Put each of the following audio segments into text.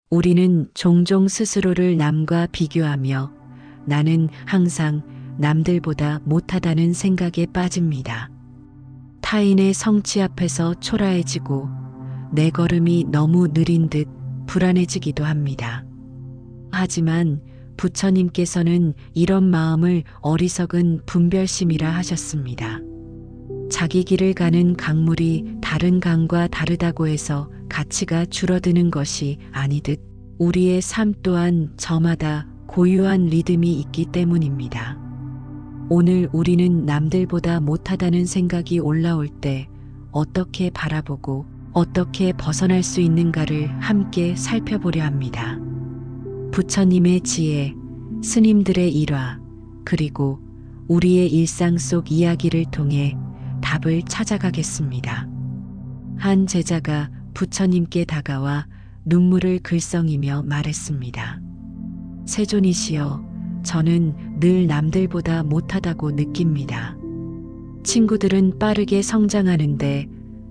우리는 종종 스스로를 남과 비교하며 나는 항상 남들보다 못하다는 생각에 빠집니다. 타인의 성취 앞에서 초라해지고 내 걸음이 너무 느린 듯 불안해지기도 합니다. 하지만 부처님께서는 이런 마음을 어리석은 분별심이라 하셨습니다. 자기 길을 가는 강물이 다른 강과 다르다고 해서 가치가 줄어드는 것이 아니듯 우리의 삶 또한 저마다 고유한 리듬이 있기 때문입니다. 오늘 우리는 남들보다 못하다는 생각이 올라올 때 어떻게 바라보고 어떻게 벗어날 수 있는가를 함께 살펴보려 합니다. 부처님의 지혜, 스님들의 일화, 그리고 우리의 일상 속 이야기를 통해 답을 찾아가겠습니다. 한 제자가 부처님께 다가와 눈물을 글썽이며 말했습니다. 세존이시여, 저는 늘 남들보다 못하다고 느낍니다. 친구들은 빠르게 성장하는데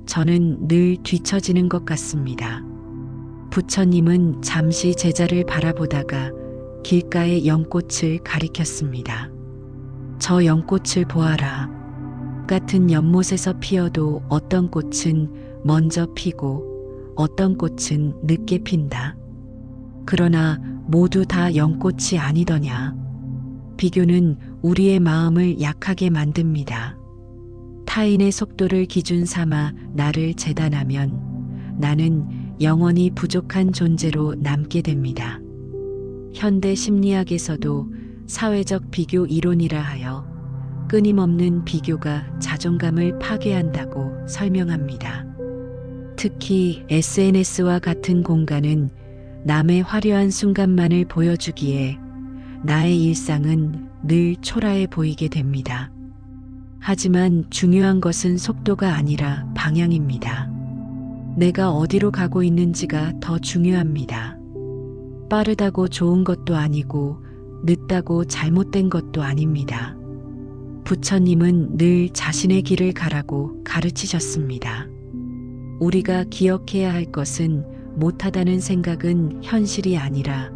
저는 늘 뒤처지는 것 같습니다. 부처님은 잠시 제자를 바라보다가 길가의 연꽃을 가리켰습니다. 저 연꽃을 보아라. 같은 연못에서 피어도 어떤 꽃은 먼저 피고 어떤 꽃은 늦게 핀다. 그러나 모두 다 연꽃이 아니더냐. 비교는 우리의 마음을 약하게 만듭니다. 타인의 속도를 기준 삼아 나를 재단하면 나는 영원히 부족한 존재로 남게 됩니다. 현대 심리학에서도 사회적 비교 이론이라 하여 끊임없는 비교가 자존감을 파괴한다고 설명합니다. 특히 SNS와 같은 공간은 남의 화려한 순간만을 보여주기에 나의 일상은 늘 초라해 보이게 됩니다. 하지만 중요한 것은 속도가 아니라 방향입니다. 내가 어디로 가고 있는지가 더 중요합니다. 빠르다고 좋은 것도 아니고 늦다고 잘못된 것도 아닙니다. 부처님은 늘 자신의 길을 가라고 가르치셨습니다. 우리가 기억해야 할 것은 못하다는 생각은 현실이 아니라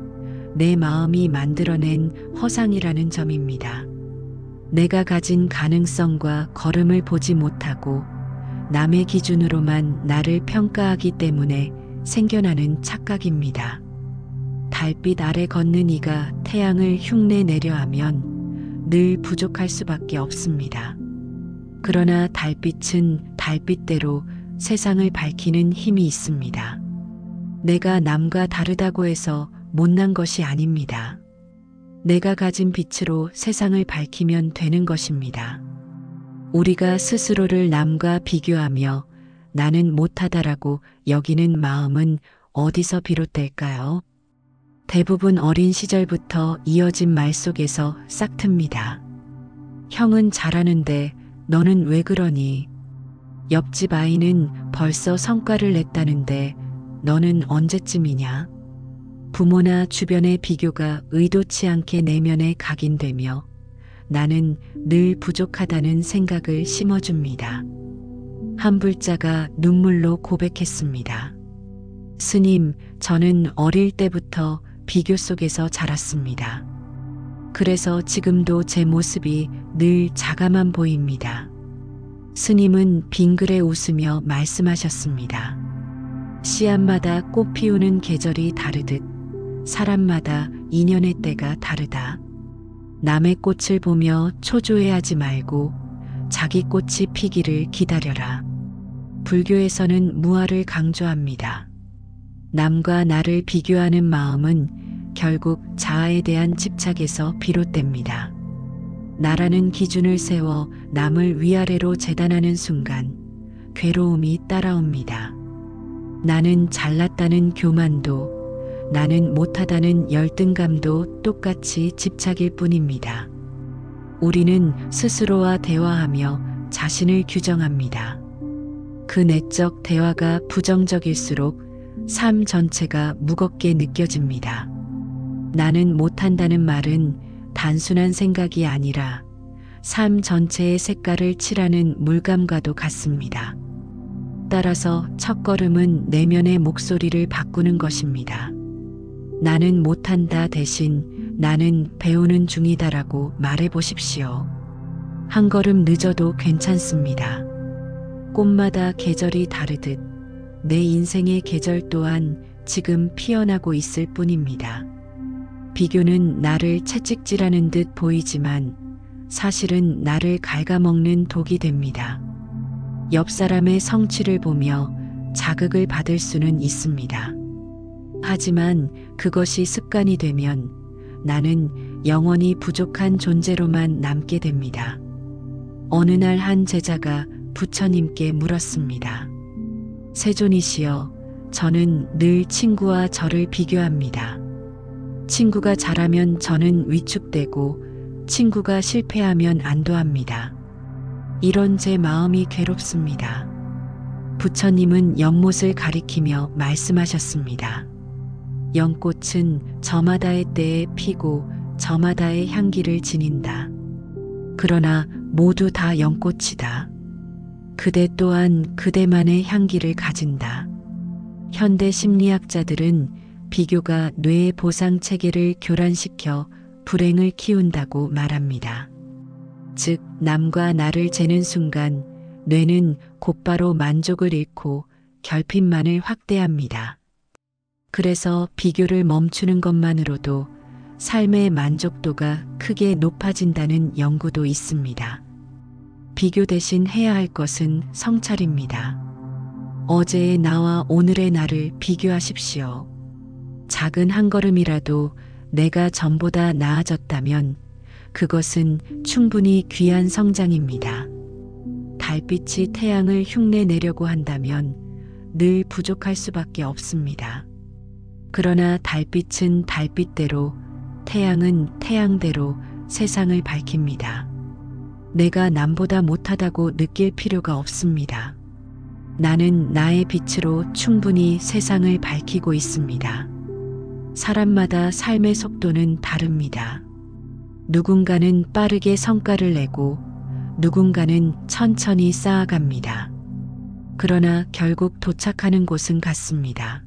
내 마음이 만들어낸 허상이라는 점입니다. 내가 가진 가능성과 걸음을 보지 못하고 남의 기준으로만 나를 평가하기 때문에 생겨나는 착각입니다. 달빛 아래 걷는 이가 태양을 흉내 내려 하면 늘 부족할 수밖에 없습니다. 그러나 달빛은 달빛대로 세상을 밝히는 힘이 있습니다. 내가 남과 다르다고 해서 못난 것이 아닙니다. 내가 가진 빛으로 세상을 밝히면 되는 것입니다. 우리가 스스로를 남과 비교하며 나는 못하다라고 여기는 마음은 어디서 비롯될까요? 대부분 어린 시절부터 이어진 말 속에서 싹틉니다. 형은 잘하는데 너는 왜 그러니? 옆집 아이는 벌써 성과를 냈다는데 너는 언제쯤이냐? 부모나 주변의 비교가 의도치 않게 내면에 각인되며 나는 늘 부족하다는 생각을 심어줍니다. 한 불자가 눈물로 고백했습니다. 스님, 저는 어릴 때부터 비교 속에서 자랐습니다. 그래서 지금도 제 모습이 늘 작아만 보입니다. 스님은 빙그레 웃으며 말씀하셨습니다. 씨앗마다 꽃 피우는 계절이 다르듯 사람마다 인연의 때가 다르다. 남의 꽃을 보며 초조해하지 말고 자기 꽃이 피기를 기다려라. 불교에서는 무아를 강조합니다. 남과 나를 비교하는 마음은 결국 자아에 대한 집착에서 비롯됩니다. 나라는 기준을 세워 남을 위아래로 재단하는 순간 괴로움이 따라옵니다. 나는 잘났다는 교만도 나는 못하다는 열등감도 똑같이 집착일 뿐입니다. 우리는 스스로와 대화하며 자신을 규정합니다. 그 내적 대화가 부정적일수록 삶 전체가 무겁게 느껴집니다. 나는 못한다는 말은 단순한 생각이 아니라 삶 전체의 색깔을 칠하는 물감과도 같습니다. 따라서 첫걸음은 내면의 목소리를 바꾸는 것입니다. 나는 못한다 대신 나는 배우는 중이다라고 말해보십시오. 한 걸음 늦어도 괜찮습니다. 꽃마다 계절이 다르듯 내 인생의 계절 또한 지금 피어나고 있을 뿐입니다. 비교는 나를 채찍질하는 듯 보이지만 사실은 나를 갉아먹는 독이 됩니다. 옆 사람의 성취를 보며 자극을 받을 수는 있습니다. 하지만 그것이 습관이 되면 나는 영원히 부족한 존재로만 남게 됩니다. 어느 날 한 제자가 부처님께 물었습니다. 세존이시여, 저는 늘 친구와 저를 비교합니다. 친구가 잘하면 저는 위축되고 친구가 실패하면 안도합니다. 이런 제 마음이 괴롭습니다. 부처님은 연못을 가리키며 말씀하셨습니다. 연꽃은 저마다의 때에 피고 저마다의 향기를 지닌다. 그러나 모두 다 연꽃이다. 그대 또한 그대만의 향기를 가진다. 현대 심리학자들은 비교가 뇌의 보상 체계를 교란시켜 불행을 키운다고 말합니다. 즉, 남과 나를 재는 순간 뇌는 곧바로 만족을 잃고 결핍만을 확대합니다. 그래서 비교를 멈추는 것만으로도 삶의 만족도가 크게 높아진다는 연구도 있습니다. 비교 대신 해야 할 것은 성찰입니다. 어제의 나와 오늘의 나를 비교하십시오. 작은 한 걸음이라도 내가 전보다 나아졌다면 그것은 충분히 귀한 성장입니다. 달빛이 태양을 흉내내려고 한다면 늘 부족할 수밖에 없습니다. 그러나 달빛은 달빛대로, 태양은 태양대로 세상을 밝힙니다. 내가 남보다 못하다고 느낄 필요가 없습니다. 나는 나의 빛으로 충분히 세상을 밝히고 있습니다. 사람마다 삶의 속도는 다릅니다. 누군가는 빠르게 성과를 내고 누군가는 천천히 쌓아갑니다. 그러나 결국 도착하는 곳은 같습니다.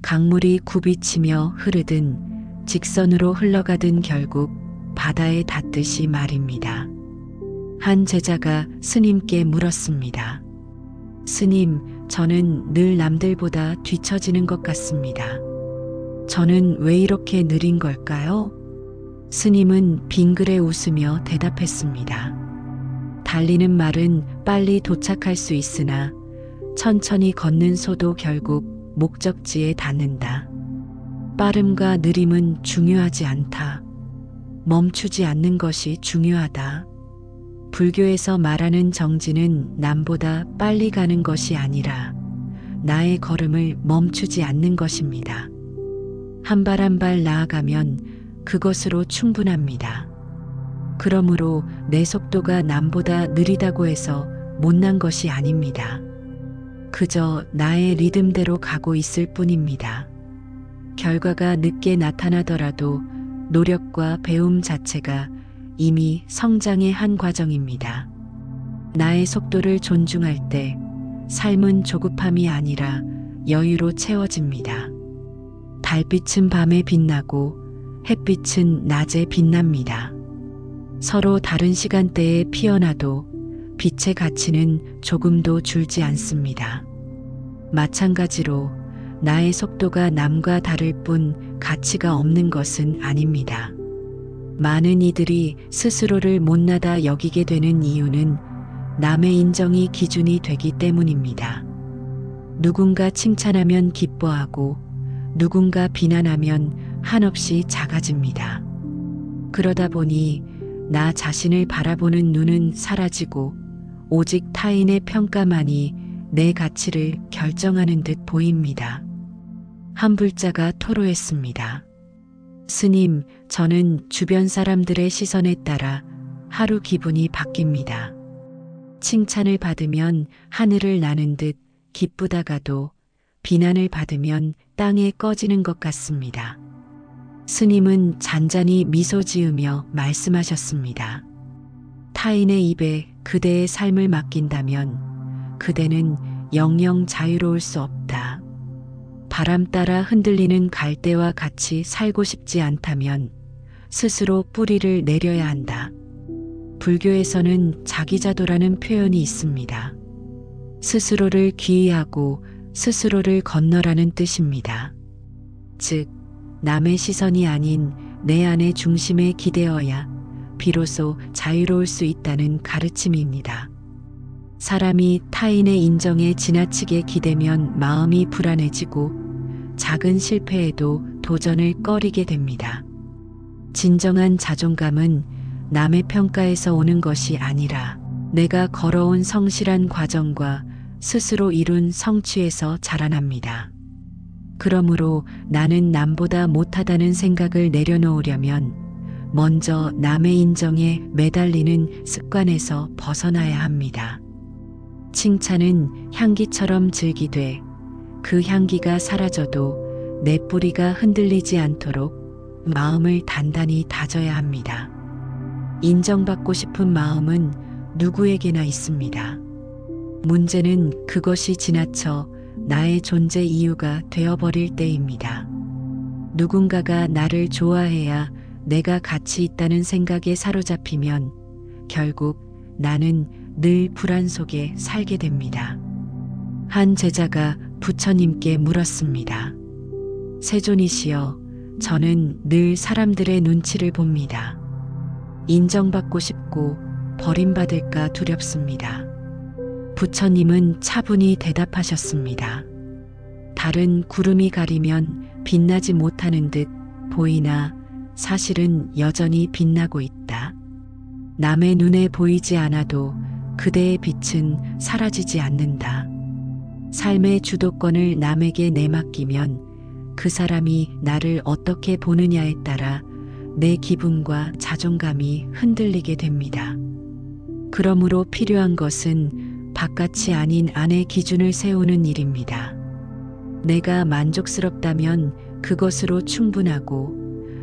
강물이 굽이치며 흐르든 직선으로 흘러가든 결국 바다에 닿듯이 말입니다. 한 제자가 스님께 물었습니다. 스님, 저는 늘 남들보다 뒤처지는 것 같습니다. 저는 왜 이렇게 느린 걸까요? 스님은 빙그레 웃으며 대답했습니다. 달리는 말은 빨리 도착할 수 있으나 천천히 걷는 소도 결국 목적지에 닿는다. 빠름과 느림은 중요하지 않다. 멈추지 않는 것이 중요하다. 불교에서 말하는 정지는 남보다 빨리 가는 것이 아니라 나의 걸음을 멈추지 않는 것입니다. 한 발 한 발 나아가면 그것으로 충분합니다. 그러므로 내 속도가 남보다 느리다고 해서 못난 것이 아닙니다. 그저 나의 리듬대로 가고 있을 뿐입니다. 결과가 늦게 나타나더라도 노력과 배움 자체가 이미 성장의 한 과정입니다. 나의 속도를 존중할 때 삶은 조급함이 아니라 여유로 채워집니다. 달빛은 밤에 빛나고 햇빛은 낮에 빛납니다. 서로 다른 시간대에 피어나도 빛의 가치는 조금도 줄지 않습니다. 마찬가지로 나의 속도가 남과 다를 뿐 가치가 없는 것은 아닙니다. 많은 이들이 스스로를 못나다 여기게 되는 이유는 남의 인정이 기준이 되기 때문입니다. 누군가 칭찬하면 기뻐하고 누군가 비난하면 한없이 작아집니다. 그러다 보니 나 자신을 바라보는 눈은 사라지고 오직 타인의 평가만이 내 가치를 결정하는 듯 보입니다. 한 불자가 토로했습니다. 스님, 저는 주변 사람들의 시선에 따라 하루 기분이 바뀝니다. 칭찬을 받으면 하늘을 나는 듯 기쁘다가도 비난을 받으면 땅에 꺼지는 것 같습니다. 스님은 잔잔히 미소 지으며 말씀하셨습니다. 타인의 입에 그대의 삶을 맡긴다면 그대는 영영 자유로울 수 없다. 바람 따라 흔들리는 갈대와 같이 살고 싶지 않다면 스스로 뿌리를 내려야 한다. 불교에서는 자기자도라는 표현이 있습니다. 스스로를 귀의하고 스스로를 건너라는 뜻입니다. 즉, 남의 시선이 아닌 내 안의 중심에 기대어야 비로소 자유로울 수 있다는 가르침입니다. 사람이 타인의 인정에 지나치게 기대면 마음이 불안해지고 작은 실패에도 도전을 꺼리게 됩니다. 진정한 자존감은 남의 평가에서 오는 것이 아니라 내가 걸어온 성실한 과정과 스스로 이룬 성취에서 자라납니다. 그러므로 나는 남보다 못하다는 생각을 내려놓으려면 먼저 남의 인정에 매달리는 습관에서 벗어나야 합니다. 칭찬은 향기처럼 즐기되 그 향기가 사라져도 내 뿌리가 흔들리지 않도록 마음을 단단히 다져야 합니다. 인정받고 싶은 마음은 누구에게나 있습니다. 문제는 그것이 지나쳐 나의 존재 이유가 되어버릴 때입니다. 누군가가 나를 좋아해야 내가 가치 있다는 생각에 사로잡히면 결국 나는 늘 불안 속에 살게 됩니다. 한 제자가 부처님께 물었습니다. 세존이시여, 저는 늘 사람들의 눈치를 봅니다. 인정받고 싶고 버림받을까 두렵습니다. 부처님은 차분히 대답하셨습니다. 달은 구름이 가리면 빛나지 못하는 듯 보이나 사실은 여전히 빛나고 있다. 남의 눈에 보이지 않아도 그대의 빛은 사라지지 않는다. 삶의 주도권을 남에게 내맡기면 그 사람이 나를 어떻게 보느냐에 따라 내 기분과 자존감이 흔들리게 됩니다. 그러므로 필요한 것은 바깥이 아닌 안의 기준을 세우는 일입니다. 내가 만족스럽다면 그것으로 충분하고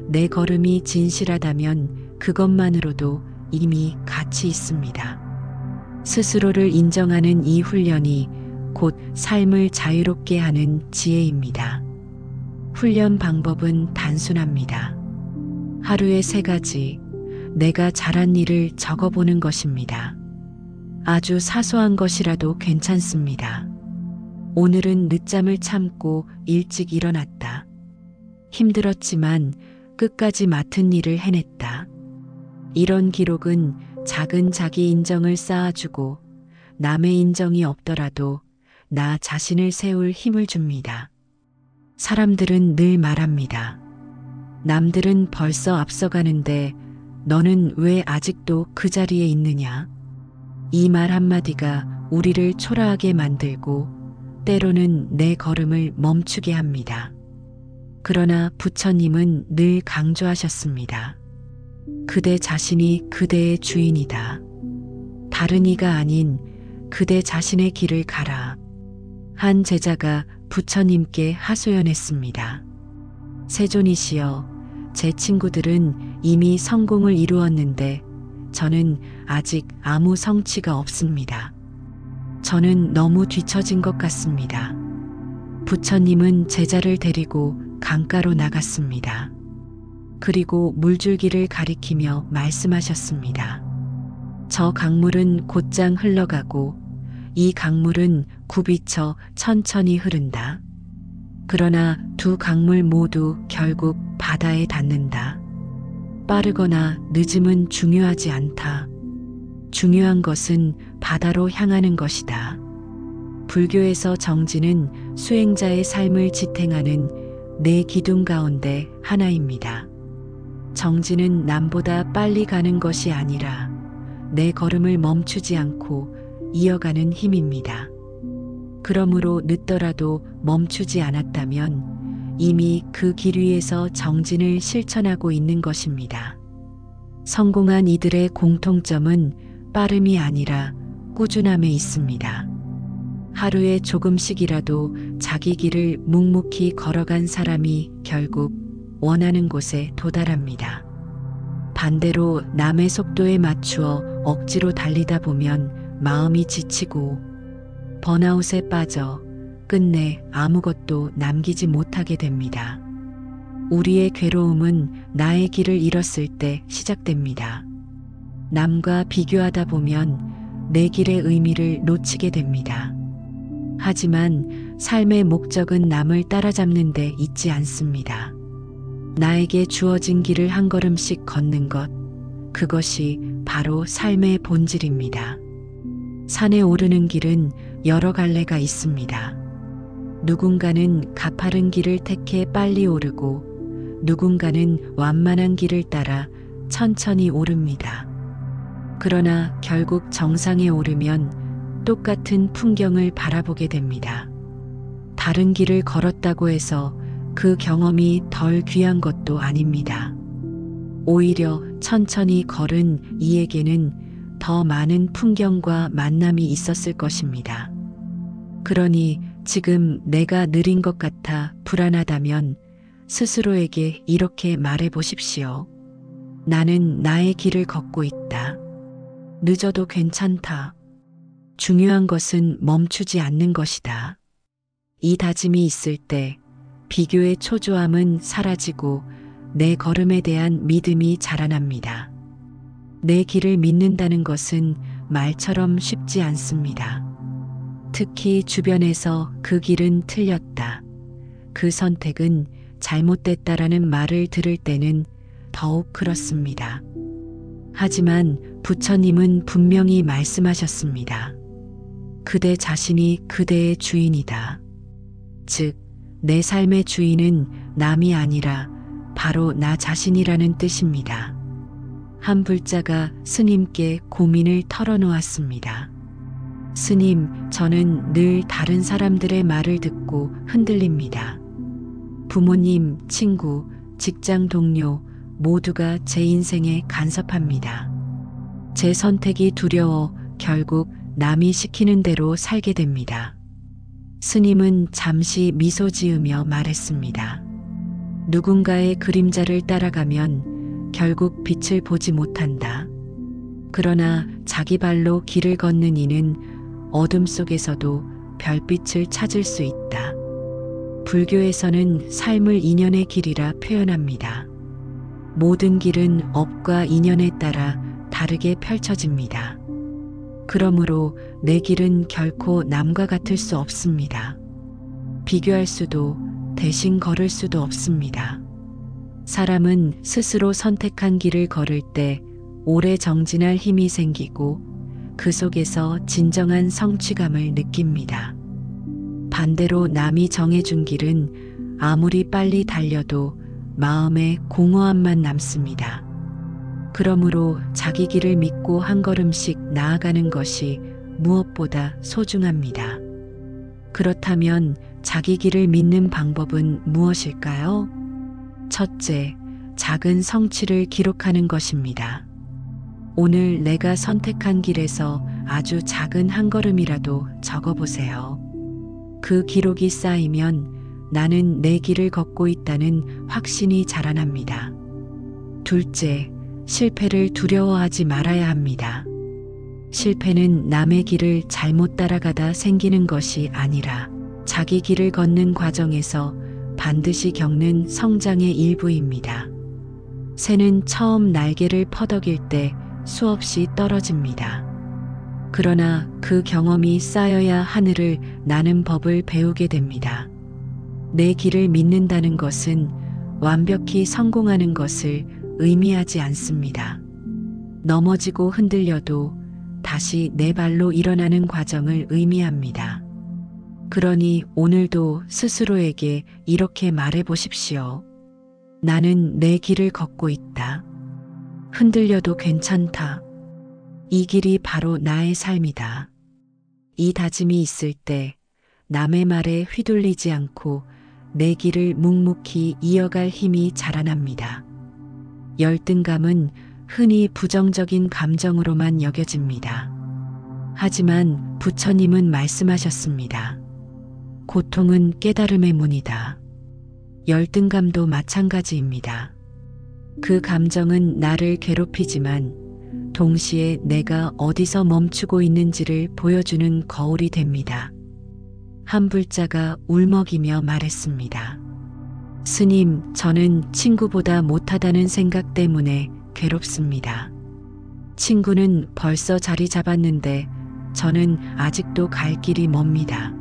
내 걸음이 진실하다면 그것만으로도 이미 가치 있습니다. 스스로를 인정하는 이 훈련이 곧 삶을 자유롭게 하는 지혜입니다. 훈련 방법은 단순합니다. 하루에 3가지 내가 잘한 일을 적어보는 것입니다. 아주 사소한 것이라도 괜찮습니다. 오늘은 늦잠을 참고 일찍 일어났다. 힘들었지만 끝까지 맡은 일을 해냈다. 이런 기록은 작은 자기 인정을 쌓아주고 남의 인정이 없더라도 나 자신을 세울 힘을 줍니다. 사람들은 늘 말합니다. 남들은 벌써 앞서가는데 너는 왜 아직도 그 자리에 있느냐? 이 말 한마디가 우리를 초라하게 만들고 때로는 내 걸음을 멈추게 합니다. 그러나 부처님은 늘 강조하셨습니다. 그대 자신이 그대의 주인이다. 다른 이가 아닌 그대 자신의 길을 가라. 한 제자가 부처님께 하소연했습니다. 세존이시여, 제 친구들은 이미 성공을 이루었는데 저는 아직 아무 성취가 없습니다. 저는 너무 뒤처진 것 같습니다. 부처님은 제자를 데리고 강가로 나갔습니다. 그리고 물줄기를 가리키며 말씀하셨습니다. 저 강물은 곧장 흘러가고 이 강물은 굽이쳐 천천히 흐른다. 그러나 두 강물 모두 결국 바다에 닿는다. 빠르거나 늦음은 중요하지 않다. 중요한 것은 바다로 향하는 것이다. 불교에서 정진은 수행자의 삶을 지탱하는 네 기둥 가운데 하나입니다. 정진은 남보다 빨리 가는 것이 아니라 내 걸음을 멈추지 않고 이어가는 힘입니다. 그러므로 늦더라도 멈추지 않았다면 이미 그 길 위에서 정진을 실천하고 있는 것입니다. 성공한 이들의 공통점은 빠름이 아니라 꾸준함에 있습니다. 하루에 조금씩이라도 자기 길을 묵묵히 걸어간 사람이 결국 원하는 곳에 도달합니다. 반대로 남의 속도에 맞추어 억지로 달리다 보면 마음이 지치고 번아웃에 빠져 끝내 아무것도 남기지 못하게 됩니다. 우리의 괴로움은 나의 길을 잃었을 때 시작됩니다. 남과 비교하다 보면 내 길의 의미를 놓치게 됩니다. 하지만 삶의 목적은 남을 따라잡는 데 있지 않습니다. 나에게 주어진 길을 한 걸음씩 걷는 것, 그것이 바로 삶의 본질입니다. 산에 오르는 길은 여러 갈래가 있습니다. 누군가는 가파른 길을 택해 빨리 오르고 누군가는 완만한 길을 따라 천천히 오릅니다. 그러나 결국 정상에 오르면 똑같은 풍경을 바라보게 됩니다. 다른 길을 걸었다고 해서 그 경험이 덜 귀한 것도 아닙니다. 오히려 천천히 걸은 이에게는 더 많은 풍경과 만남이 있었을 것입니다. 그러니 지금 내가 느린 것 같아 불안하다면 스스로에게 이렇게 말해 보십시오. 나는 나의 길을 걷고 있다. 늦어도 괜찮다. 중요한 것은 멈추지 않는 것이다. 이 다짐이 있을 때 비교의 초조함은 사라지고 내 걸음에 대한 믿음이 자라납니다. 내 길을 믿는다는 것은 말처럼 쉽지 않습니다. 특히 주변에서 그 길은 틀렸다, 그 선택은 잘못됐다라는 말을 들을 때는 더욱 그렇습니다. 하지만 부처님은 분명히 말씀하셨습니다. 그대 자신이 그대의 주인이다. 즉, 내 삶의 주인은 남이 아니라 바로 나 자신이라는 뜻입니다. 한 불자가 스님께 고민을 털어놓았습니다. 스님, 저는 늘 다른 사람들의 말을 듣고 흔들립니다. 부모님, 친구, 직장 동료 모두가 제 인생에 간섭합니다. 제 선택이 두려워 결국 남이 시키는 대로 살게 됩니다. 스님은 잠시 미소 지으며 말했습니다. 누군가의 그림자를 따라가면 결국 빛을 보지 못한다. 그러나 자기 발로 길을 걷는 이는 어둠 속에서도 별빛을 찾을 수 있다. 불교에서는 삶을 인연의 길이라 표현합니다. 모든 길은 업과 인연에 따라 다르게 펼쳐집니다. 그러므로 내 길은 결코 남과 같을 수 없습니다. 비교할 수도 대신 걸을 수도 없습니다. 사람은 스스로 선택한 길을 걸을 때 오래 정진할 힘이 생기고 그 속에서 진정한 성취감을 느낍니다. 반대로 남이 정해준 길은 아무리 빨리 달려도 마음에 공허함만 남습니다. 그러므로 자기 길을 믿고 한 걸음씩 나아가는 것이 무엇보다 소중합니다. 그렇다면 자기 길을 믿는 방법은 무엇일까요? 첫째, 작은 성취를 기록하는 것입니다. 오늘 내가 선택한 길에서 아주 작은 한 걸음이라도 적어보세요. 그 기록이 쌓이면 나는 내 길을 걷고 있다는 확신이 자라납니다. 둘째, 실패를 두려워하지 말아야 합니다. 실패는 남의 길을 잘못 따라가다 생기는 것이 아니라 자기 길을 걷는 과정에서 반드시 겪는 성장의 일부입니다. 새는 처음 날개를 퍼덕일 때 수없이 떨어집니다. 그러나 그 경험이 쌓여야 하늘을 나는 법을 배우게 됩니다. 내 길을 믿는다는 것은 완벽히 성공하는 것을 의미하지 않습니다. 넘어지고 흔들려도 다시 내 발로 일어나는 과정을 의미합니다. 그러니 오늘도 스스로에게 이렇게 말해 보십시오. 나는 내 길을 걷고 있다. 흔들려도 괜찮다. 이 길이 바로 나의 삶이다. 이 다짐이 있을 때 남의 말에 휘둘리지 않고 내 길을 묵묵히 이어갈 힘이 자라납니다. 열등감은 흔히 부정적인 감정으로만 여겨집니다. 하지만 부처님은 말씀하셨습니다. 고통은 깨달음의 문이다. 열등감도 마찬가지입니다. 그 감정은 나를 괴롭히지만 동시에 내가 어디서 멈추고 있는지를 보여주는 거울이 됩니다. 한 불자가 울먹이며 말했습니다. 스님, 저는 친구보다 못하다는 생각 때문에 괴롭습니다. 친구는 벌써 자리 잡았는데 저는 아직도 갈 길이 멉니다.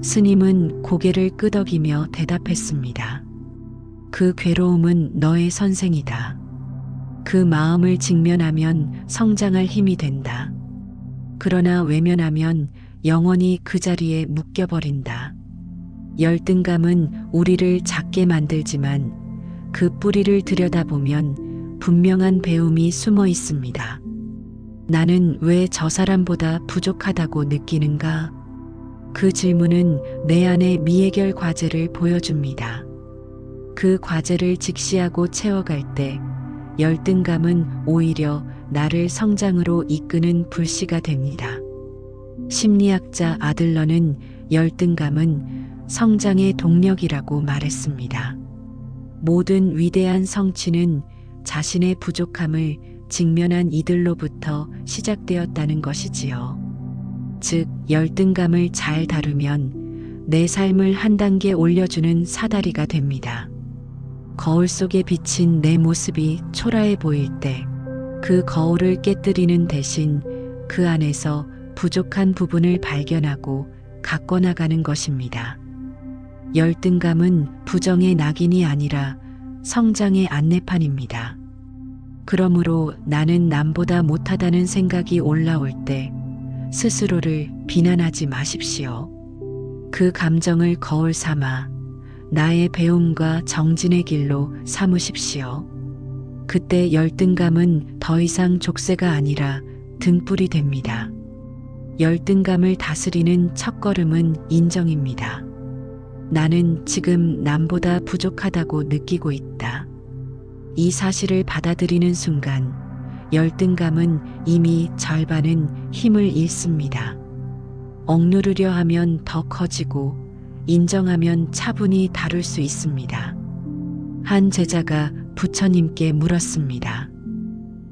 스님은 고개를 끄덕이며 대답했습니다. 그 괴로움은 너의 선생이다. 그 마음을 직면하면 성장할 힘이 된다. 그러나 외면하면 영원히 그 자리에 묶여버린다. 열등감은 우리를 작게 만들지만 그 뿌리를 들여다보면 분명한 배움이 숨어 있습니다. 나는 왜 저 사람보다 부족하다고 느끼는가? 그 질문은 내 안의 미해결 과제를 보여줍니다. 그 과제를 직시하고 채워갈 때 열등감은 오히려 나를 성장으로 이끄는 불씨가 됩니다. 심리학자 아들러는 열등감은 성장의 동력이라고 말했습니다. 모든 위대한 성취는 자신의 부족함을 직면한 이들로부터 시작되었다는 것이지요. 즉, 열등감을 잘 다루면 내 삶을 한 단계 올려주는 사다리가 됩니다. 거울 속에 비친 내 모습이 초라해 보일 때 그 거울을 깨뜨리는 대신 그 안에서 부족한 부분을 발견하고 가꿔나가는 것입니다. 열등감은 부정의 낙인이 아니라 성장의 안내판입니다. 그러므로 나는 남보다 못하다는 생각이 올라올 때 스스로를 비난하지 마십시오. 그 감정을 거울 삼아 나의 배움과 정진의 길로 삼으십시오. 그때 열등감은 더 이상 족쇄가 아니라 등불이 됩니다. 열등감을 다스리는 첫걸음은 인정입니다. 나는 지금 남보다 부족하다고 느끼고 있다. 이 사실을 받아들이는 순간 열등감은 이미 절반은 힘을 잃습니다. 억누르려 하면 더 커지고 인정하면 차분히 다룰 수 있습니다. 한 제자가 부처님께 물었습니다.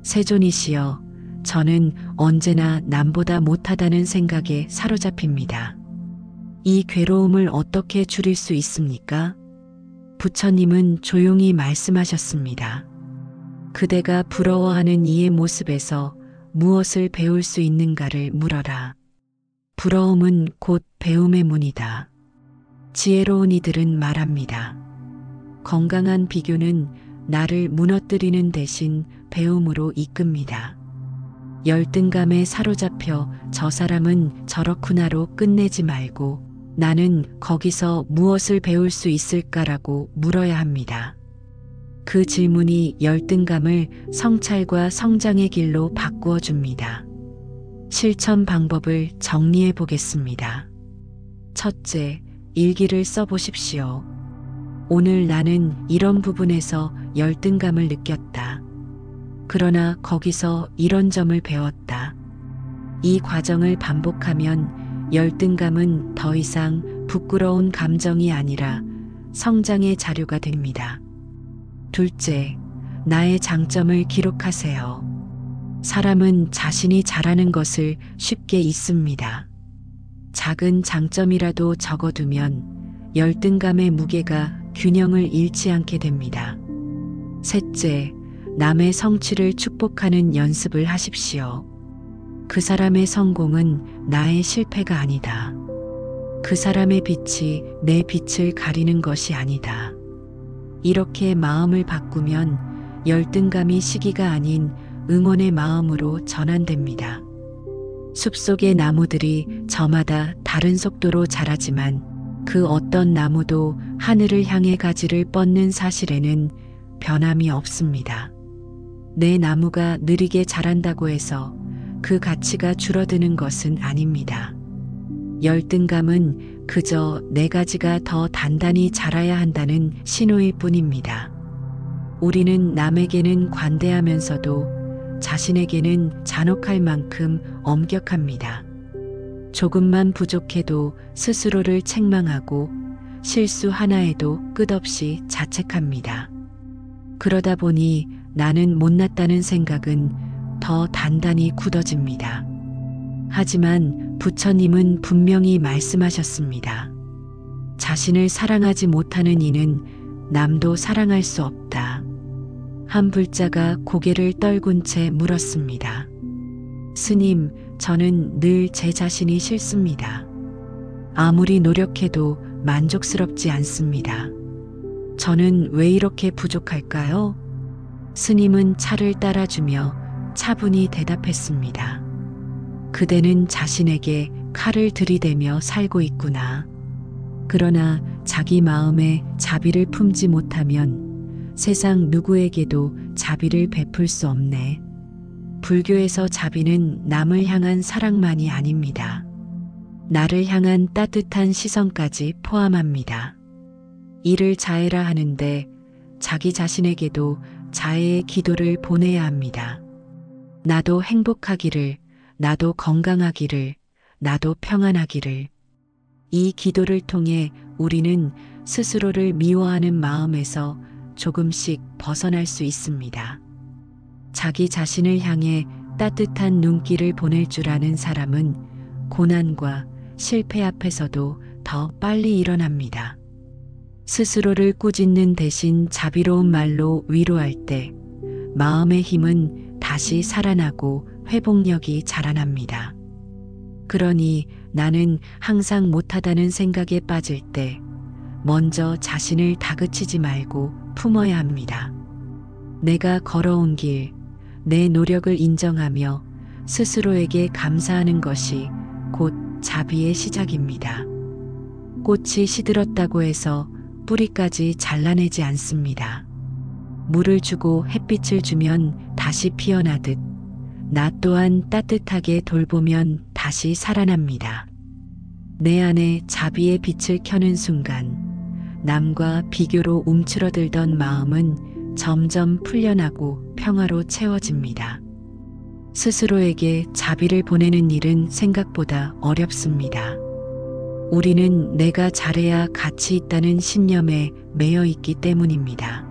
세존이시여, 저는 언제나 남보다 못하다는 생각에 사로잡힙니다. 이 괴로움을 어떻게 줄일 수 있습니까? 부처님은 조용히 말씀하셨습니다. 그대가 부러워하는 이의 모습에서 무엇을 배울 수 있는가를 물어라. 부러움은 곧 배움의 문이다. 지혜로운 이들은 말합니다. 건강한 비교는 나를 무너뜨리는 대신 배움으로 이끕니다. 열등감에 사로잡혀 저 사람은 저렇구나로 끝내지 말고 나는 거기서 무엇을 배울 수 있을까라고 물어야 합니다. 그 질문이 열등감을 성찰과 성장의 길로 바꾸어 줍니다. 실천 방법을 정리해 보겠습니다. 첫째, 일기를 써보십시오. 오늘 나는 이런 부분에서 열등감을 느꼈다. 그러나 거기서 이런 점을 배웠다. 이 과정을 반복하면 열등감은 더 이상 부끄러운 감정이 아니라 성장의 자료가 됩니다. 둘째, 나의 장점을 기록하세요. 사람은 자신이 잘하는 것을 쉽게 잊습니다. 작은 장점이라도 적어두면 열등감의 무게가 균형을 잃지 않게 됩니다. 셋째, 남의 성취를 축복하는 연습을 하십시오. 그 사람의 성공은 나의 실패가 아니다. 그 사람의 빛이 내 빛을 가리는 것이 아니다. 이렇게 마음을 바꾸면 열등감이 시기가 아닌 응원의 마음으로 전환됩니다. 숲속의 나무들이 저마다 다른 속도로 자라지만 그 어떤 나무도 하늘을 향해 가지를 뻗는 사실에는 변함이 없습니다. 내 나무가 느리게 자란다고 해서 그 가치가 줄어드는 것은 아닙니다. 열등감은 그저 내 가지가 더 단단히 자라야 한다는 신호일 뿐입니다. 우리는 남에게는 관대하면서도 자신에게는 잔혹할 만큼 엄격합니다. 조금만 부족해도 스스로를 책망하고 실수 하나에도 끝없이 자책합니다. 그러다 보니 나는 못났다는 생각은 더 단단히 굳어집니다. 하지만 부처님은 분명히 말씀하셨습니다. 자신을 사랑하지 못하는 이는 남도 사랑할 수 없다. 한 불자가 고개를 떨군 채 물었습니다. 스님, 저는 늘 제 자신이 싫습니다. 아무리 노력해도 만족스럽지 않습니다. 저는 왜 이렇게 부족할까요? 스님은 차를 따라주며 차분히 대답했습니다. 그대는 자신에게 칼을 들이대며 살고 있구나. 그러나 자기 마음에 자비를 품지 못하면 세상 누구에게도 자비를 베풀 수 없네. 불교에서 자비는 남을 향한 사랑만이 아닙니다. 나를 향한 따뜻한 시선까지 포함합니다. 이를 자애라 하는데 자기 자신에게도 자애의 기도를 보내야 합니다. 나도 행복하기를, 나도 건강하기를, 나도 평안하기를. 이 기도를 통해 우리는 스스로를 미워하는 마음에서 조금씩 벗어날 수 있습니다. 자기 자신을 향해 따뜻한 눈길을 보낼 줄 아는 사람은 고난과 실패 앞에서도 더 빨리 일어납니다. 스스로를 꾸짖는 대신 자비로운 말로 위로할 때 마음의 힘은 다시 살아나고 회복력이 자라납니다. 그러니 나는 항상 못하다는 생각에 빠질 때 먼저 자신을 다그치지 말고 품어야 합니다. 내가 걸어온 길, 내 노력을 인정하며 스스로에게 감사하는 것이 곧 자비의 시작입니다. 꽃이 시들었다고 해서 뿌리까지 잘라내지 않습니다. 물을 주고 햇빛을 주면 다시 피어나듯 나 또한 따뜻하게 돌보면 다시 살아납니다. 내 안에 자비의 빛을 켜는 순간 남과 비교로 움츠러들던 마음은 점점 풀려나고 평화로 채워집니다. 스스로에게 자비를 보내는 일은 생각보다 어렵습니다. 우리는 내가 잘해야 가치 있다는 신념에 매여 있기 때문입니다.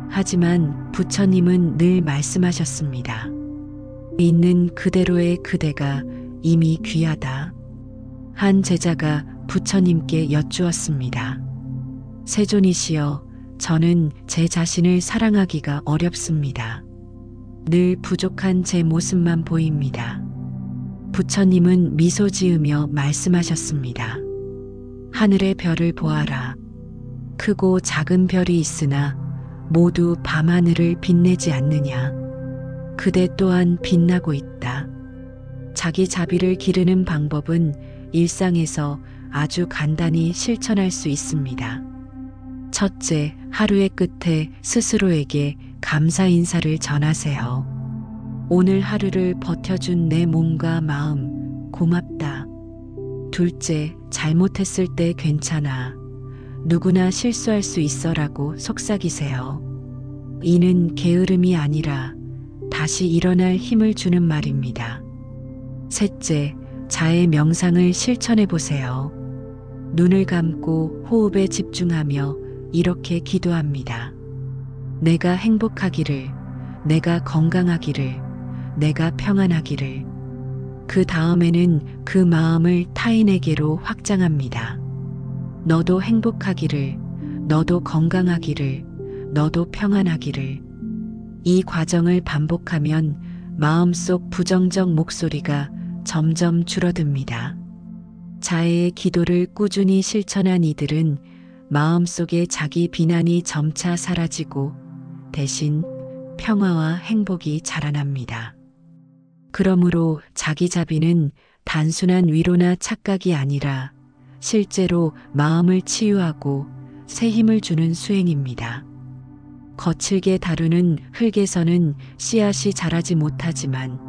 하지만 부처님은 늘 말씀하셨습니다. 있는 그대로의 그대가 이미 귀하다. 한 제자가 부처님께 여쭈었습니다. 세존이시여, 저는 제 자신을 사랑하기가 어렵습니다. 늘 부족한 제 모습만 보입니다. 부처님은 미소 지으며 말씀하셨습니다. 하늘의 별을 보아라. 크고 작은 별이 있으나 모두 밤하늘을 빛내지 않느냐. 그대 또한 빛나고 있다. 자기 자비를 기르는 방법은 일상에서 아주 간단히 실천할 수 있습니다. 첫째, 하루의 끝에 스스로에게 감사 인사를 전하세요. 오늘 하루를 버텨준 내 몸과 마음, 고맙다. 둘째, 잘못했을 때 괜찮아. 누구나 실수할 수 있어라고 속삭이세요. 이는 게으름이 아니라 다시 일어날 힘을 주는 말입니다. 셋째, 자의 명상을 실천해 보세요. 눈을 감고 호흡에 집중하며 이렇게 기도합니다. 내가 행복하기를, 내가 건강하기를, 내가 평안하기를. 그 다음에는 그 마음을 타인에게로 확장합니다. 너도 행복하기를, 너도 건강하기를, 너도 평안하기를. 이 과정을 반복하면 마음속 부정적 목소리가 점점 줄어듭니다. 자애의 기도를 꾸준히 실천한 이들은 마음속에 자기 비난이 점차 사라지고 대신 평화와 행복이 자라납니다. 그러므로 자기 자비는 단순한 위로나 착각이 아니라 실제로 마음을 치유하고 새 힘을 주는 수행입니다. 거칠게 다루는 흙에서는 씨앗이 자라지 못하지만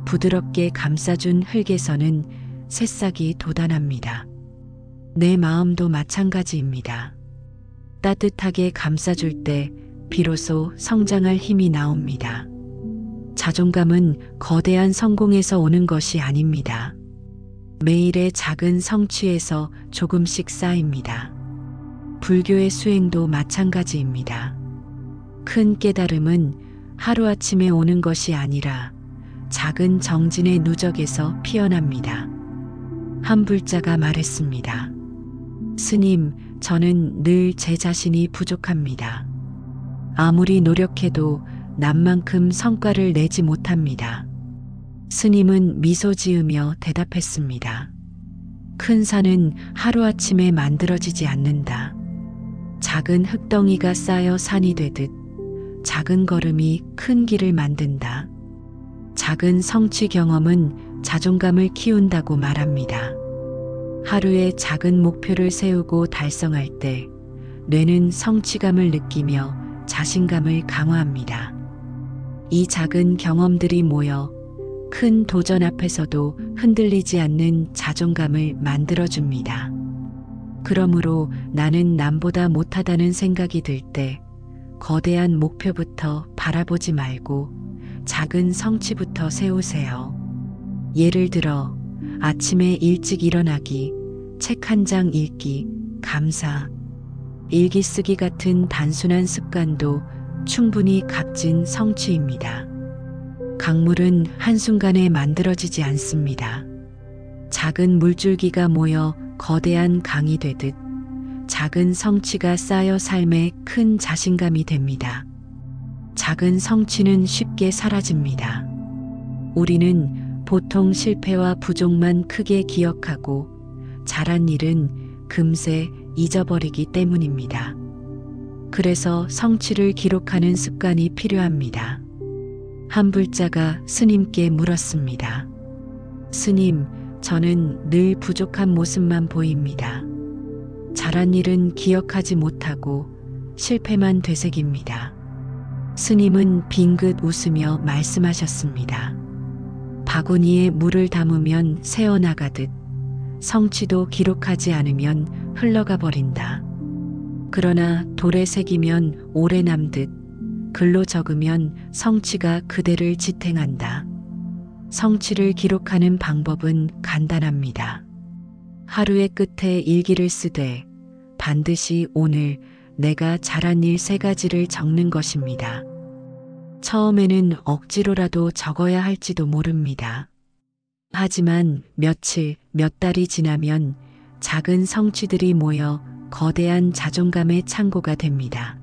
부드럽게 감싸준 흙에서는 새싹이 돋아납니다. 내 마음도 마찬가지입니다. 따뜻하게 감싸줄 때 비로소 성장할 힘이 나옵니다. 자존감은 거대한 성공에서 오는 것이 아닙니다. 매일의 작은 성취에서 조금씩 쌓입니다. 불교의 수행도 마찬가지입니다. 큰 깨달음은 하루아침에 오는 것이 아니라 작은 정진의 누적에서 피어납니다. 한 불자가 말했습니다. 스님, 저는 늘 제 자신이 부족합니다. 아무리 노력해도 남만큼 성과를 내지 못합니다. 스님은 미소 지으며 대답했습니다. 큰 산은 하루아침에 만들어지지 않는다. 작은 흙덩이가 쌓여 산이 되듯 작은 걸음이 큰 길을 만든다. 작은 성취 경험은 자존감을 키운다고 말합니다. 하루에 작은 목표를 세우고 달성할 때 뇌는 성취감을 느끼며 자신감을 강화합니다. 이 작은 경험들이 모여 큰 도전 앞에서도 흔들리지 않는 자존감을 만들어줍니다. 그러므로 나는 남보다 못하다는 생각이 들 때 거대한 목표부터 바라보지 말고 작은 성취부터 세우세요. 예를 들어 아침에 일찍 일어나기, 책 한 장 읽기, 감사, 일기 쓰기 같은 단순한 습관도 충분히 값진 성취입니다. 강물은 한순간에 만들어지지 않습니다. 작은 물줄기가 모여 거대한 강이 되듯 작은 성취가 쌓여 삶에 큰 자신감이 됩니다. 작은 성취는 쉽게 사라집니다. 우리는 보통 실패와 부족만 크게 기억하고 잘한 일은 금세 잊어버리기 때문입니다. 그래서 성취를 기록하는 습관이 필요합니다. 한 불자가 스님께 물었습니다. 스님, 저는 늘 부족한 모습만 보입니다. 잘한 일은 기억하지 못하고 실패만 되새깁니다. 스님은 빙긋 웃으며 말씀하셨습니다. 바구니에 물을 담으면 새어나가듯 성취도 기록하지 않으면 흘러가 버린다. 그러나 돌에 새기면 오래 남듯 글로 적으면 성취가 그대를 지탱한다. 성취를 기록하는 방법은 간단합니다. 하루의 끝에 일기를 쓰되 반드시 오늘 내가 잘한 일 3가지를 적는 것입니다. 처음에는 억지로라도 적어야 할지도 모릅니다. 하지만 며칠, 몇 달이 지나면 작은 성취들이 모여 거대한 자존감의 창고가 됩니다.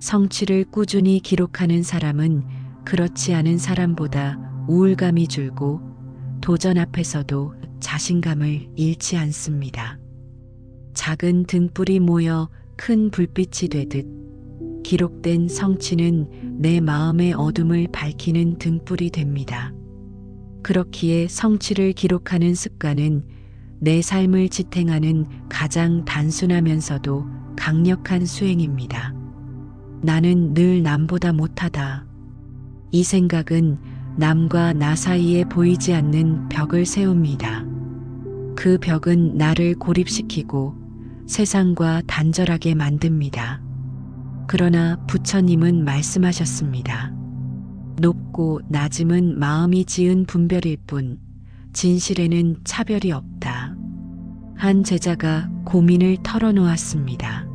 성취를 꾸준히 기록하는 사람은 그렇지 않은 사람보다 우울감이 줄고 도전 앞에서도 자신감을 잃지 않습니다. 작은 등불이 모여 큰 불빛이 되듯 기록된 성취는 내 마음의 어둠을 밝히는 등불이 됩니다. 그렇기에 성취를 기록하는 습관은 내 삶을 지탱하는 가장 단순하면서도 강력한 수행입니다. 나는 늘 남보다 못하다. 이 생각은 남과 나 사이에 보이지 않는 벽을 세웁니다. 그 벽은 나를 고립시키고 세상과 단절하게 만듭니다. 그러나 부처님은 말씀하셨습니다. 높고 낮음은 마음이 지은 분별일 뿐 진실에는 차별이 없다. 한 제자가 고민을 털어놓았습니다.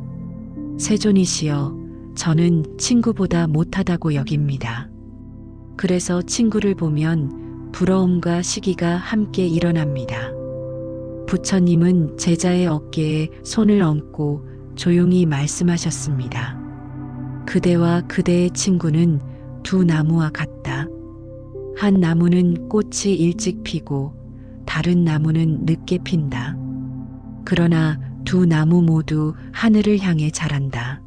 세존이시여, 저는 친구보다 못하다고 여깁니다. 그래서 친구를 보면 부러움과 시기가 함께 일어납니다. 부처님은 제자의 어깨에 손을 얹고 조용히 말씀하셨습니다. 그대와 그대의 친구는 두 나무와 같다. 한 나무는 꽃이 일찍 피고 다른 나무는 늦게 핀다. 그러나 두 나무 모두 하늘을 향해 자란다.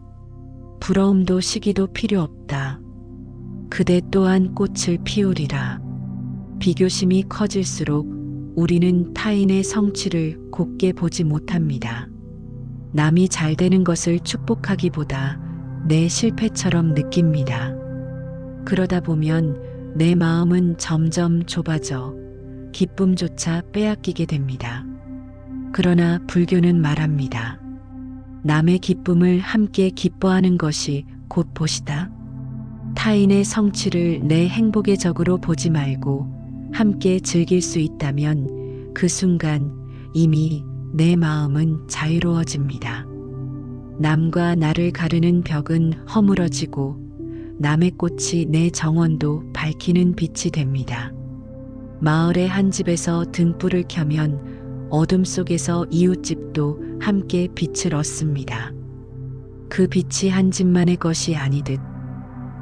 부러움도 시기도 필요 없다. 그대 또한 꽃을 피우리라. 비교심이 커질수록 우리는 타인의 성취를 곱게 보지 못합니다. 남이 잘 되는 것을 축복하기보다 내 실패처럼 느낍니다. 그러다 보면 내 마음은 점점 좁아져 기쁨조차 빼앗기게 됩니다. 그러나 불교는 말합니다. 남의 기쁨을 함께 기뻐하는 것이 곧 보시다. 타인의 성취를 내 행복의 적으로 보지 말고 함께 즐길 수 있다면 그 순간 이미 내 마음은 자유로워집니다. 남과 나를 가르는 벽은 허물어지고 남의 꽃이 내 정원도 밝히는 빛이 됩니다. 마을의 한 집에서 등불을 켜면 어둠 속에서 이웃집도 함께 빛을 얻습니다. 그 빛이 한 집만의 것이 아니듯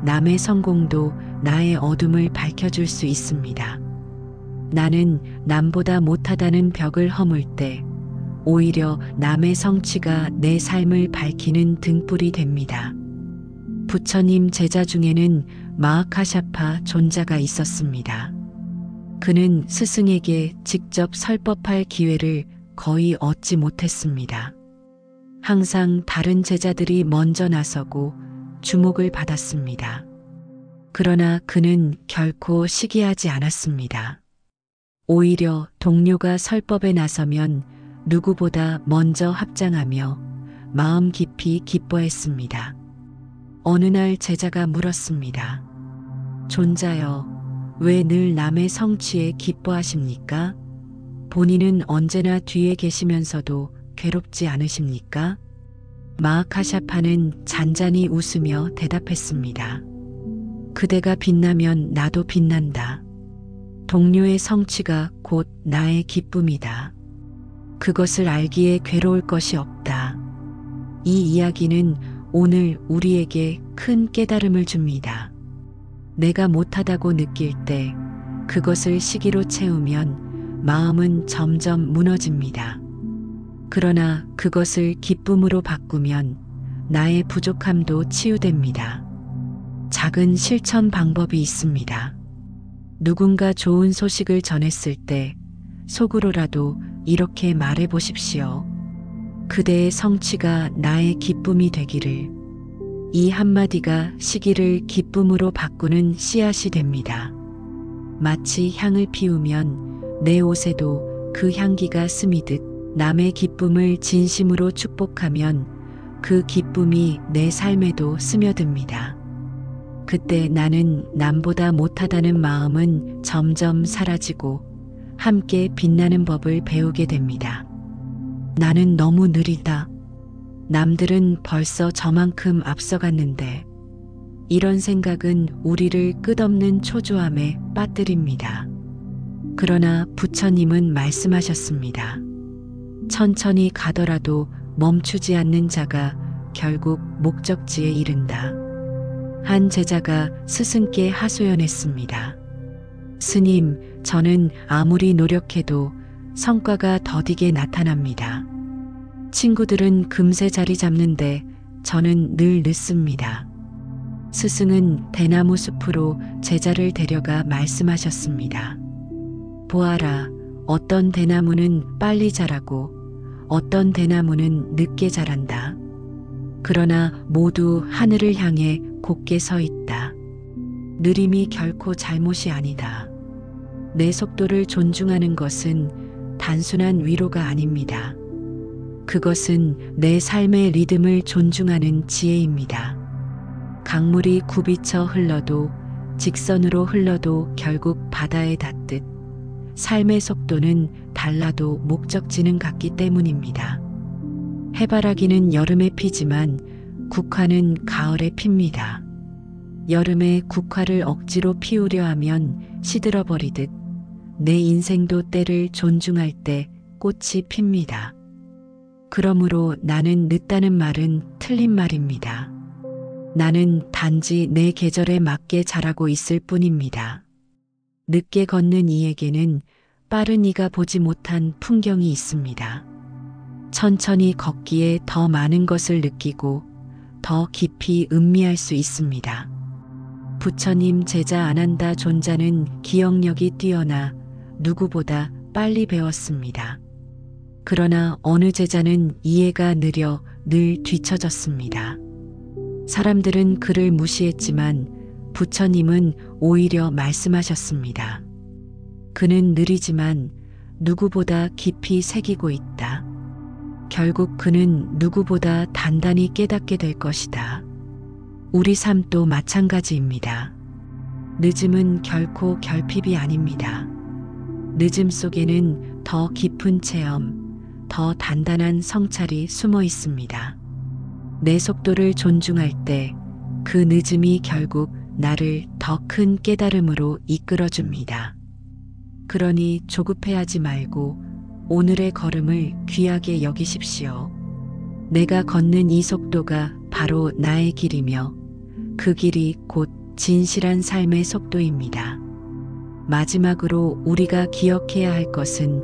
남의 성공도 나의 어둠을 밝혀줄 수 있습니다. 나는 남보다 못하다는 벽을 허물 때 오히려 남의 성취가 내 삶을 밝히는 등불이 됩니다. 부처님 제자 중에는 마하카샤파 존자가 있었습니다. 그는 스승에게 직접 설법할 기회를 거의 얻지 못했습니다. 항상 다른 제자들이 먼저 나서고 주목을 받았습니다. 그러나 그는 결코 시기하지 않았습니다. 오히려 동료가 설법에 나서면 누구보다 먼저 합장하며 마음 깊이 기뻐했습니다. 어느 날 제자가 물었습니다. 존자여, 왜 늘 남의 성취에 기뻐하십니까? 본인은 언제나 뒤에 계시면서도 괴롭지 않으십니까? 마하카샤파는 잔잔히 웃으며 대답했습니다. 그대가 빛나면 나도 빛난다. 동료의 성취가 곧 나의 기쁨이다. 그것을 알기에 괴로울 것이 없다. 이 이야기는 오늘 우리에게 큰 깨달음을 줍니다. 내가 못하다고 느낄 때 그것을 시기로 채우면 마음은 점점 무너집니다. 그러나 그것을 기쁨으로 바꾸면 나의 부족함도 치유됩니다. 작은 실천 방법이 있습니다. 누군가 좋은 소식을 전했을 때 속으로라도 이렇게 말해 보십시오. 그대의 성취가 나의 기쁨이 되기를. 이 한마디가 시기를 기쁨으로 바꾸는 씨앗이 됩니다. 마치 향을 피우면 내 옷에도 그 향기가 스미듯 남의 기쁨을 진심으로 축복하면 그 기쁨이 내 삶에도 스며듭니다. 그때 나는 남보다 못하다는 마음은 점점 사라지고 함께 빛나는 법을 배우게 됩니다. 나는 너무 느리다. 남들은 벌써 저만큼 앞서갔는데 이런 생각은 우리를 끝없는 초조함에 빠뜨립니다. 그러나 부처님은 말씀하셨습니다. 천천히 가더라도 멈추지 않는 자가 결국 목적지에 이른다. 한 제자가 스승께 하소연했습니다. 스님, 저는 아무리 노력해도 성과가 더디게 나타납니다. 친구들은 금세 자리 잡는데 저는 늘 늦습니다. 스승은 대나무 숲으로 제자를 데려가 말씀하셨습니다. 보아라, 어떤 대나무는 빨리 자라고 어떤 대나무는 늦게 자란다. 그러나 모두 하늘을 향해 곧게 서 있다. 느림이 결코 잘못이 아니다. 내 속도를 존중하는 것은 단순한 위로가 아닙니다. 그것은 내 삶의 리듬을 존중하는 지혜입니다. 강물이 굽이쳐 흘러도 직선으로 흘러도 결국 바다에 닿듯 삶의 속도는 달라도 목적지는 같기 때문입니다. 해바라기는 여름에 피지만 국화는 가을에 핍니다. 여름에 국화를 억지로 피우려 하면 시들어버리듯 내 인생도 때를 존중할 때 꽃이 핍니다. 그러므로 나는 늦다는 말은 틀린 말입니다. 나는 단지 내 계절에 맞게 자라고 있을 뿐입니다. 늦게 걷는 이에게는 빠른 이가 보지 못한 풍경이 있습니다. 천천히 걷기에 더 많은 것을 느끼고 더 깊이 음미할 수 있습니다. 부처님 제자 아난다 존자는 기억력이 뛰어나 누구보다 빨리 배웠습니다. 그러나 어느 제자는 이해가 느려 늘 뒤처졌습니다. 사람들은 그를 무시했지만 부처님은 오히려 말씀하셨습니다. 그는 느리지만 누구보다 깊이 새기고 있다. 결국 그는 누구보다 단단히 깨닫게 될 것이다. 우리 삶도 마찬가지입니다. 늦음은 결코 결핍이 아닙니다. 늦음 속에는 더 깊은 체험, 더 단단한 성찰이 숨어 있습니다. 내 속도를 존중할 때 그 늦음이 결국 나를 더 큰 깨달음으로 이끌어줍니다. 그러니 조급해하지 말고 오늘의 걸음을 귀하게 여기십시오. 내가 걷는 이 속도가 바로 나의 길이며 그 길이 곧 진실한 삶의 속도입니다. 마지막으로 우리가 기억해야 할 것은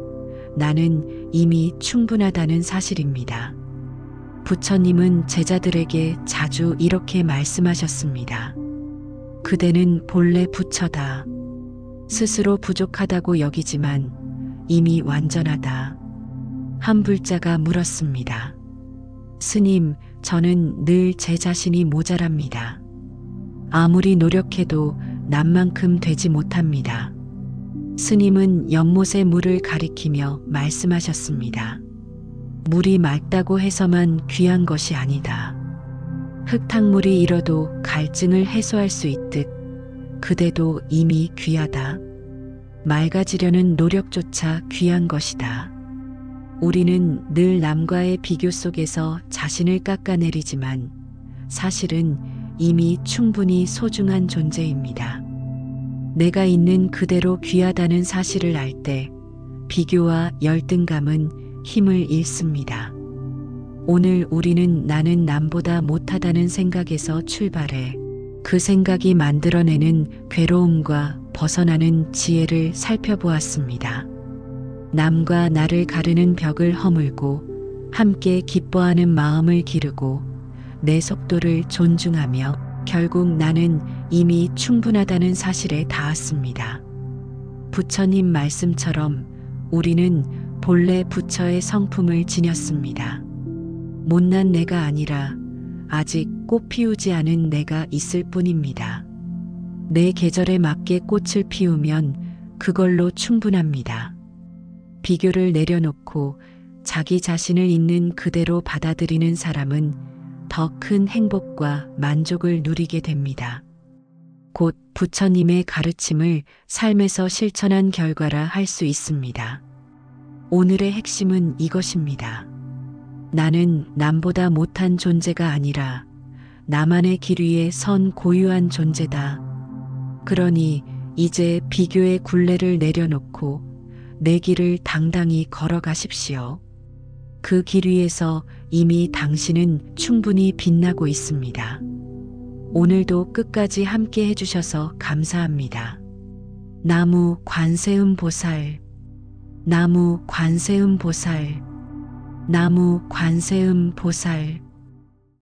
나는 이미 충분하다는 사실입니다. 부처님은 제자들에게 자주 이렇게 말씀하셨습니다. 그대는 본래 부처다. 스스로 부족하다고 여기지만 이미 완전하다. 한 불자가 물었습니다. 스님, 저는 늘 제 자신이 모자랍니다. 아무리 노력해도 남만큼 되지 못합니다. 스님은 연못의 물을 가리키며 말씀하셨습니다. 물이 맑다고 해서만 귀한 것이 아니다. 흙탕물이 잃어도 갈증을 해소할 수 있듯 그대도 이미 귀하다. 맑아지려는 노력조차 귀한 것이다. 우리는 늘 남과의 비교 속에서 자신을 깎아내리지만 사실은 이미 충분히 소중한 존재입니다. 내가 있는 그대로 귀하다는 사실을 알 때 비교와 열등감은 힘을 잃습니다. 오늘 우리는 나는 남보다 못하다는 생각에서 출발해 그 생각이 만들어내는 괴로움과 벗어나는 지혜를 살펴보았습니다. 남과 나를 가르는 벽을 허물고 함께 기뻐하는 마음을 기르고 내 속도를 존중하며 결국 나는 이미 충분하다는 사실에 닿았습니다. 부처님 말씀처럼 우리는 본래 부처의 성품을 지녔습니다. 못난 내가 아니라 아직 꽃 피우지 않은 내가 있을 뿐입니다. 내 계절에 맞게 꽃을 피우면 그걸로 충분합니다. 비교를 내려놓고 자기 자신을 있는 그대로 받아들이는 사람은 더 큰 행복과 만족을 누리게 됩니다. 곧 부처님의 가르침을 삶에서 실천한 결과라 할 수 있습니다. 오늘의 핵심은 이것입니다. 나는 남보다 못한 존재가 아니라 나만의 길 위에 선 고유한 존재다. 그러니 이제 비교의 굴레를 내려놓고 내 길을 당당히 걸어가십시오. 그 길 위에서 이미 당신은 충분히 빛나고 있습니다. 오늘도 끝까지 함께 해주셔서 감사합니다. 나무 관세음 보살, 나무 관세음 보살, 나무 관세음 보살.